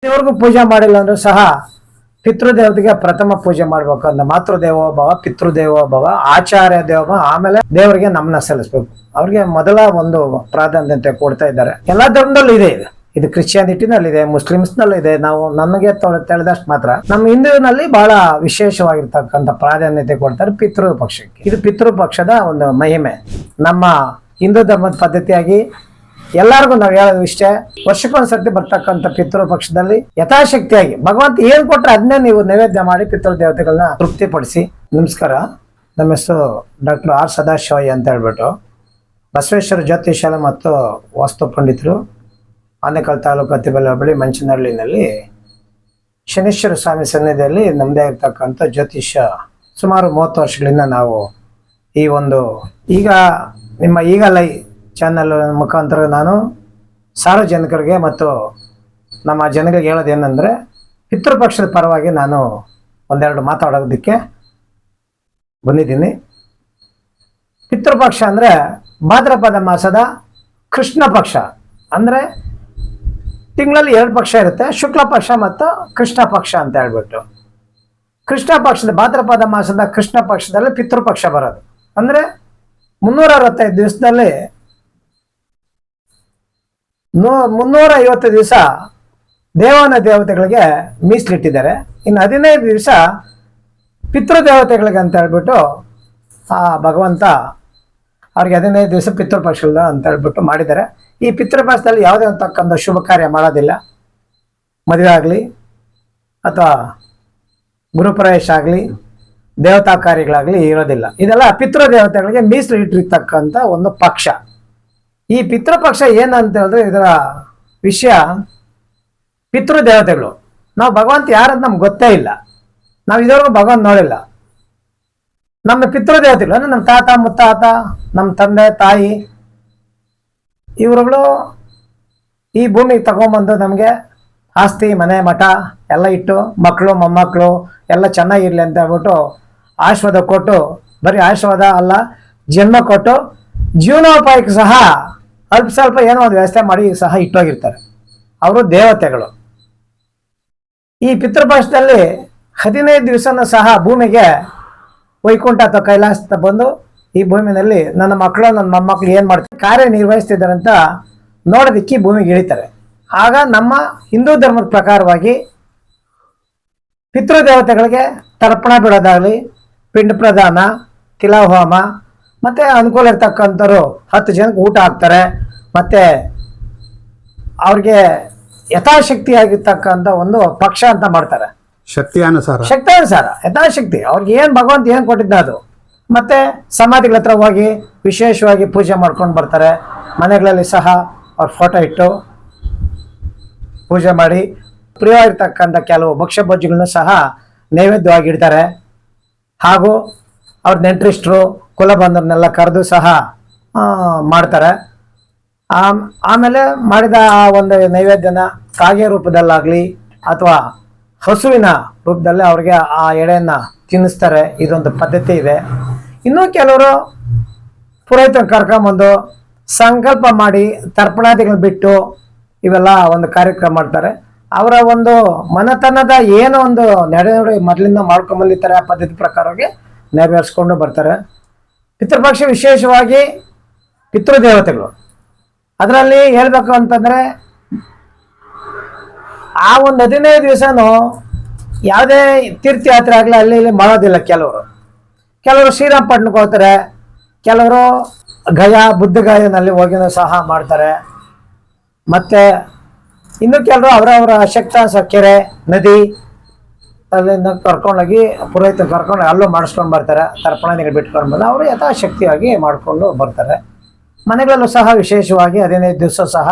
ಇದುವರೆಗೂ ಪೂಜೆ ಮಾಡಿಲ್ಲ ಅಂದ್ರೂ ಸಹ ಪಿತೃದೇವತೆಗೆ ಪ್ರಥಮ ಪೂಜೆ ಮಾಡ್ಬೇಕು ಅಂತ ಮಾತೃದೇವೋಭವ ಪಿತೃದೇವೋಭವ ಆಚಾರ್ಯ ದೇವೋಭವ ಆಮೇಲೆ ದೇವರಿಗೆ ನಮನ ಸಲ್ಲಿಸ್ಬೇಕು. ಅವ್ರಿಗೆ ಮೊದಲ ಒಂದು ಪ್ರಾಧಾನ್ಯತೆ ಕೊಡ್ತಾ ಇದ್ದಾರೆ. ಎಲ್ಲಾ ಧರ್ಮದಲ್ಲೂ ಇದೆ ಇದು ಕ್ರಿಶ್ಚಿಯಾನಿಟಿನಲ್ಲಿ ಇದೆ, ಮುಸ್ಲಿಮ್ಸ್ನಲ್ಲೂ ಇದೆ. ನಾವು ನಮಗೆ ತಿಳಿದಷ್ಟು ಮಾತ್ರ ನಮ್ಮ ಹಿಂದೂವಿನಲ್ಲಿ ಬಹಳ ವಿಶೇಷವಾಗಿರ್ತಕ್ಕಂಥ ಪ್ರಾಧಾನ್ಯತೆ ಕೊಡ್ತಾರೆ ಪಿತೃ ಪಕ್ಷಕ್ಕೆ. ಇದು ಪಿತೃ ಪಕ್ಷದ ಒಂದು ಮಹಿಮೆ. ನಮ್ಮ ಹಿಂದೂ ಧರ್ಮದ ಪದ್ಧತಿಯಾಗಿ ಎಲ್ಲರಿಗೂ ನಾವು ಹೇಳೋದು ಇಷ್ಟೇ, ವರ್ಷಕ್ಕೊಂದ್ಸರ್ತಿ ಬರ್ತಕ್ಕಂಥ ಪಿತೃ ಪಕ್ಷದಲ್ಲಿ ಯಥಾಶಕ್ತಿಯಾಗಿ ಭಗವಂತ ಏನ್ ಕೊಟ್ರೆ ಅದನ್ನೇ ನೀವು ನೈವೇದ್ಯ ಮಾಡಿ ಪಿತೃ ದೇವತೆಗಳನ್ನ ತೃಪ್ತಿಪಡಿಸಿ. ನಮಸ್ಕಾರ, ನಮ್ಮ ಹೆಸರು ಡಾಕ್ಟರ್ ಆರ್ ಸದಾಶಿವಯ್ಯ ಅಂತ ಹೇಳ್ಬಿಟ್ಟು ಬಸವೇಶ್ವರ ಜ್ಯೋತಿಷಾಲ ಮತ್ತು ವಾಸ್ತು ಪಂಡಿತರು, ಆನೇಕಲ್ ತಾಲೂಕು ಅತ್ತಿಬೆಲೆ ಹೋಬಳಿ ಮಂಚನಹಳ್ಳಿನಲ್ಲಿ ಶನೀಶ್ವರ ಸ್ವಾಮಿ ಸನ್ನಿಧಿಯಲ್ಲಿ ನಮ್ಮದೇ ಇರ್ತಕ್ಕಂಥ ಜ್ಯೋತಿಷ್ಯ ಸುಮಾರು 30 ವರ್ಷಗಳಿಂದ ನಾವು ಈ ಒಂದು ಈಗ ನಿಮ್ಮ ಈಗ ಚಾನಲ್ ಮುಖಾಂತರ ನಾನು ಸಾರ್ವಜನಿಕರಿಗೆ ಮತ್ತು ನಮ್ಮ ಜನಗಳಿಗೆ ಹೇಳೋದೇನೆಂದರೆ, ಪಿತೃಪಕ್ಷದ ಪರವಾಗಿ ನಾನು ಒಂದೆರಡು ಮಾತಾಡೋದಕ್ಕೆ ಬಂದಿದ್ದೀನಿ. ಪಿತೃಪಕ್ಷ ಅಂದರೆ ಭಾದ್ರಪದ ಮಾಸದ ಕೃಷ್ಣ ಪಕ್ಷ. ಅಂದರೆ ತಿಂಗಳಲ್ಲಿ 2 ಪಕ್ಷ ಇರುತ್ತೆ, ಶುಕ್ಲ ಪಕ್ಷ ಮತ್ತು ಕೃಷ್ಣ ಪಕ್ಷ ಅಂತ ಹೇಳ್ಬಿಟ್ಟು. ಕೃಷ್ಣ ಪಕ್ಷದ ಭಾದ್ರಪದ ಮಾಸದ ಕೃಷ್ಣ ಪಕ್ಷದಲ್ಲಿ ಪಿತೃಪಕ್ಷ ಬರೋದು. ಅಂದರೆ 365 ದಿವಸದಲ್ಲಿ 350 ದಿವಸ ದೇವತೆಗಳಿಗೆ ಮೀಸಲಿಟ್ಟಿದ್ದಾರೆ. ಇನ್ನು 15 ದಿವಸ ಪಿತೃದೇವತೆಗಳಿಗೆ ಅಂತ ಹೇಳ್ಬಿಟ್ಟು ಆ ಭಗವಂತ ಅವ್ರಿಗೆ 15 ದಿವಸ ಪಿತೃಪಕ್ಷ ಅಂತ ಹೇಳ್ಬಿಟ್ಟು ಮಾಡಿದ್ದಾರೆ. ಈ ಪಿತೃಪಕ್ಷದಲ್ಲಿ ಯಾವುದೇ ಅಂತಕ್ಕಂಥ ಶುಭ ಕಾರ್ಯ ಮಾಡೋದಿಲ್ಲ. ಮದುವೆ ಆಗಲಿ ಅಥವಾ ಗುರುಪ್ರವೇಶ ಆಗಲಿ ದೇವತಾ ಕಾರ್ಯಗಳಾಗಲಿ ಇರೋದಿಲ್ಲ. ಇದೆಲ್ಲ ಪಿತೃದೇವತೆಗಳಿಗೆ ಮೀಸಲು ಇಟ್ಟಿರ್ತಕ್ಕಂಥ ಒಂದು ಪಕ್ಷ. ಈ ಪಿತೃಪಕ್ಷ ಏನಂತ ಹೇಳಿದ್ರೆ ಇದರ ವಿಷಯ, ಪಿತೃದೇವತೆಗಳು ನಾವು ಭಗವಂತ ಯಾರಂತ ನಮ್ಗೆ ಗೊತ್ತೇ ಇಲ್ಲ. ನಾವು ಇದುವರೆಗೂ ಭಗವಂತ ನೋಡಿಲ್ಲ. ನಮ್ಮ ಪಿತೃದೇವತೆಗಳು ಅಂದರೆ ನಮ್ಮ ತಾತ ಮುತ್ತಾತ, ನಮ್ಮ ತಂದೆ ತಾಯಿ, ಇವರುಗಳು ಈ ಭೂಮಿಗೆ ತಗೊಂಬಂದು ನಮಗೆ ಆಸ್ತಿ ಮನೆ ಮಠ ಎಲ್ಲ ಇಟ್ಟು ಮಕ್ಕಳು ಮೊಮ್ಮಕ್ಕಳು ಎಲ್ಲ ಚೆನ್ನಾಗಿರ್ಲಿ ಅಂತ ಹೇಳ್ಬಿಟ್ಟು ಆಶೀರ್ವಾದ ಕೊಟ್ಟು, ಬರೀ ಆಶೀರ್ವಾದ ಅಲ್ಲ ಜನ್ಮ ಕೊಟ್ಟು ಜೀವನೋಪಾಯಕ್ಕೆ ಸಹ ಅಲ್ಪ ಸ್ವಲ್ಪ ಏನೋ ಒಂದು ವ್ಯವಸ್ಥೆ ಮಾಡಿ ಸಹ ಇಟ್ಟೋಗಿರ್ತಾರೆ. ಅವರು ದೇವತೆಗಳು. ಈ ಪಿತೃಪಕ್ಷದಲ್ಲಿ 15 ದಿವಸನೂ ಸಹ ಭೂಮಿಗೆ ವೈಕುಂಠ ಅಥವಾ ಕೈಲಾಸ ಬಂದು ಈ ಭೂಮಿನಲ್ಲಿ ನನ್ನ ಮಕ್ಕಳು ನನ್ನ ಮೊಮ್ಮಕ್ಕಳು ಏನು ಮಾಡ್ತಾರೆ ಕಾರ್ಯನಿರ್ವಹಿಸ್ತಿದ್ದಾರೆ ಅಂತ ನೋಡೋದಕ್ಕೆ ಈ ಭೂಮಿಗೆ ಇಳಿತಾರೆ. ಆಗ ನಮ್ಮ ಹಿಂದೂ ಧರ್ಮದ ಪ್ರಕಾರವಾಗಿ ಪಿತೃದೇವತೆಗಳಿಗೆ ತರ್ಪಣ ಬಿಡೋದಾಗಲಿ, ಪಿಂಡ ಪ್ರದಾನ, ತಿಲಾಹೋಮ, ಮತ್ತು ಅನುಕೂಲ ಇರ್ತಕ್ಕಂಥವ್ರು 10 ಜನಕ್ಕೆ ಊಟ ಹಾಕ್ತಾರೆ. ಮತ್ತು ಅವ್ರಿಗೆ ಯಥಾಶಕ್ತಿಯಾಗಿರ್ತಕ್ಕಂಥ ಒಂದು ಪಕ್ಷ ಅಂತ ಮಾಡ್ತಾರೆ. ಶಕ್ತಿಯಾನುಸಾರ ಯಥಾಶಕ್ತಿ ಅವ್ರಿಗೆ ಏನು ಭಗವಂತ ಏನು ಕೊಟ್ಟಿದ್ದ ಅದು. ಮತ್ತು ಸಮಾಧಿಗಳ ಹತ್ರ ಹೋಗಿ ವಿಶೇಷವಾಗಿ ಪೂಜೆ ಮಾಡ್ಕೊಂಡು ಬರ್ತಾರೆ. ಮನೆಗಳಲ್ಲಿ ಸಹ ಅವ್ರ ಫೋಟೋ ಇಟ್ಟು ಪೂಜೆ ಮಾಡಿ ಪ್ರಿಯವಾಗಿರ್ತಕ್ಕಂಥ ಕೆಲವು ಭಕ್ಷ್ಯ ಭೋಜ್ಯಗಳನ್ನ ಸಹ ನೈವೇದ್ಯವಾಗಿ ಇಡ್ತಾರೆ. ಹಾಗೂ ಅವ್ರ ನೆಂಟರಿಷ್ಟರು ಕುಲಬಂಧರನ್ನೆಲ್ಲ ಕರೆದು ಸಹ ಮಾಡ್ತಾರೆ. ಆಮೇಲೆ ಮಾಡಿದ ಆ ಒಂದು ನೈವೇದ್ಯನ ಕಾಗೆ ರೂಪದಲ್ಲಾಗಲಿ ಅಥವಾ ಹಸುವಿನ ರೂಪದಲ್ಲಿ ಅವ್ರಿಗೆ ಆ ಎಡೆಯನ್ನು ತಿನ್ನಿಸ್ತಾರೆ. ಇದೊಂದು ಪದ್ಧತಿ ಇದೆ. ಇನ್ನೂ ಕೆಲವರು ಪುರೋಹಿತನ ಕರ್ಕೊಂಬಂದು ಸಂಕಲ್ಪ ಮಾಡಿ ತರ್ಪಣಾದಿಗಳನ್ನ ಬಿಟ್ಟು ಇವೆಲ್ಲ ಒಂದು ಕಾರ್ಯಕ್ರಮ ಮಾಡ್ತಾರೆ. ಅವರ ಒಂದು ಮನೆತನದ ಏನೋ ಒಂದು ನಡೆ ಮೊದಲಿಂದ ಮಾಡ್ಕೊಂಬಂದಿರ್ತಾರೆ. ಆ ಪದ್ಧತಿ ಪ್ರಕಾರವಾಗಿ ನೆರವೇರಿಸ್ಕೊಂಡು ಬರ್ತಾರೆ. ಪಿತೃಪಕ್ಷ ವಿಶೇಷವಾಗಿ ಪಿತೃದೇವತೆಗಳು ಅದರಲ್ಲಿ ಹೇಳ್ಬೇಕು ಅಂತಂದರೆ ಆ ಒಂದು 15 ದಿವಸನೂ ಯಾವುದೇ ತೀರ್ಥಯಾತ್ರೆ ಆಗಲಿ ಅಲ್ಲಿ ಇಲ್ಲಿ ಮಾಡೋದಿಲ್ಲ. ಕೆಲವರು ಶ್ರೀರಂಗಪಟ್ಟಣಕ್ಕೆ ಹೋಗ್ತಾರೆ, ಕೆಲವರು ಗಯಾ ಬುದ್ಧಗಯನಲ್ಲಿ ಹೋಗಿನೂ ಸಹ ಮಾಡ್ತಾರೆ. ಮತ್ತು ಇನ್ನು ಕೆಲವರು ಅವರವರ ಶಕ್ತಿ ಕೆರೆ ನದಿ ಅಲ್ಲಿಂದ ಕರ್ಕೊಂಡೋಗಿ ಪುರೋಹಿತ ಕರ್ಕೊಂಡು ಅಲ್ಲೂ ಮಾಡಿಸ್ಕೊಂಡು ಬರ್ತಾರೆ. ತರ್ಪಣಾದಿಗಳು ಬಿಟ್ಕೊಂಡು ಬಂದು ಅವರು ಯಥಾಶಕ್ತಿಯಾಗಿ ಮಾಡಿಕೊಂಡು ಬರ್ತಾರೆ. ಮನೆಗಳಲ್ಲೂ ಸಹ ವಿಶೇಷವಾಗಿ 15 ದಿವಸ ಸಹ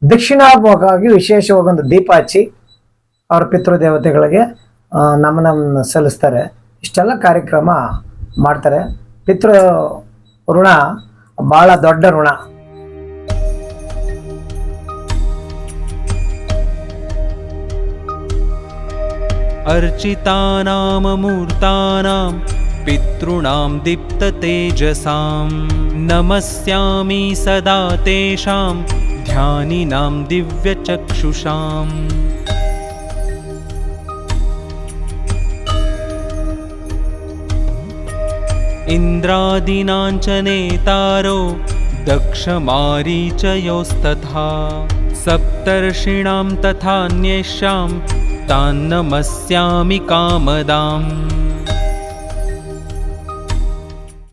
ದಕ್ಷಿಣಾಭಿಮುಖವಾಗಿ ವಿಶೇಷವಾಗಿ ಒಂದು ದೀಪ ಹಚ್ಚಿ ಅವ್ರ ಪಿತೃದೇವತೆಗಳಿಗೆ ನಮನ ಸಲ್ಲಿಸ್ತಾರೆ. ಇಷ್ಟೆಲ್ಲ ಕಾರ್ಯಕ್ರಮ ಮಾಡ್ತಾರೆ. ಪಿತೃ ಋಣ ಭಾಳ ದೊಡ್ಡ ಋಣ. अर्चितानाममूर्तानां पितॄणां दीप्ततेजसां नमस्यामि सदा तेषां ध्यानिनां दिव्यचक्षुषाम्। इन्द्रादीनां च नेतारो दक्षमारीचयोस्तथा सप्तर्षीणां तथान्येषां तान् नमस्यामि कामदाम्